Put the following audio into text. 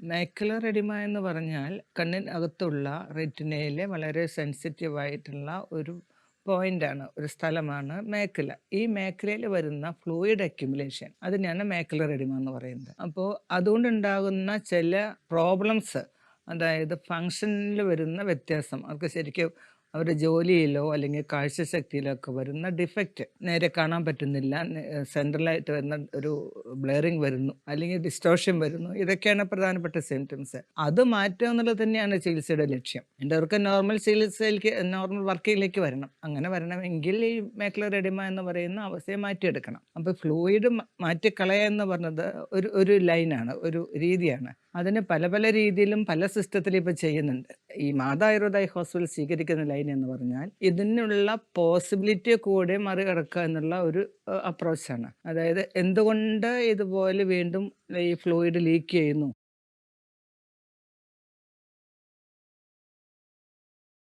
Macular oedema എന്ന് പറഞ്ഞാൽ കണ്ണിനകത്തുള്ള റെറ്റിനയിലെ വളരെ സെൻസിറ്റീവ് ആയിട്ടുള്ള ഒരു പോയിന്റാണ്, ഒരു സ്ഥലമാണ് മാക്യുല. ഈ മാക്യുലയിൽ വരുന്ന ഫ്ലൂയിഡ് അക്യുമുലേഷൻ അതിനെയാണ് മാക്യുലർ എഡിമ എന്ന് പറയുന്നത്. അപ്പോൾ അതുകൊണ്ടുണ്ടാകുന്ന ചില പ്രോബ്ലംസ്, അതായത് ഫങ്ഷനിൽ വരുന്ന വ്യത്യാസം, അവർക്ക് ശരിക്കും അവരുടെ ജോലിയിലോ അല്ലെങ്കിൽ കാഴ്ചശക്തിയിലോ ഒക്കെ വരുന്ന ഡിഫക്റ്റ്, നേരെ കാണാൻ പറ്റുന്നില്ല, സെൻട്രലായിട്ട് വരുന്ന ഒരു ബ്ലറിങ് വരുന്നു, അല്ലെങ്കിൽ ഡിസ്റ്റോർഷൻ വരുന്നു, ഇതൊക്കെയാണ് പ്രധാനപ്പെട്ട സിംറ്റംസ്. അത് മാറ്റുക എന്നുള്ളത് തന്നെയാണ് ചികിത്സയുടെ ലക്ഷ്യം. എൻ്റെ അവർക്ക് നോർമൽ ചികിത്സയിലേക്ക്, നോർമൽ വർക്കിലേക്ക് വരണം. അങ്ങനെ വരണമെങ്കിൽ ഈ മാക്യുലർ എഡിമ എന്ന് പറയുന്ന അവസ്ഥയെ മാറ്റിയെടുക്കണം. അപ്പോൾ ഫ്ലൂയിഡ് മാറ്റിക്കളയുക എന്ന് പറഞ്ഞത് ഒരു ലൈനാണ്, ഒരു രീതിയാണ്. അതിന് പല പല രീതിയിലും പല സിസ്റ്റത്തിലും ഇപ്പം ചെയ്യുന്നുണ്ട്. ഈ മാതാ ആയുർവേദ ഹോസ്പിറ്റൽ സ്വീകരിക്കുന്ന ലൈൻ എന്ന് പറഞ്ഞാൽ ഇതിനുള്ള പോസിബിലിറ്റിയെ കൂടെ മറികടക്കുക എന്നുള്ള ഒരു അപ്രോച്ചാണ്. അതായത് എന്തുകൊണ്ട് ഇതുപോലെ വീണ്ടും ഈ ഫ്ലൂയിഡ് ലീക്ക് ചെയ്യുന്നു,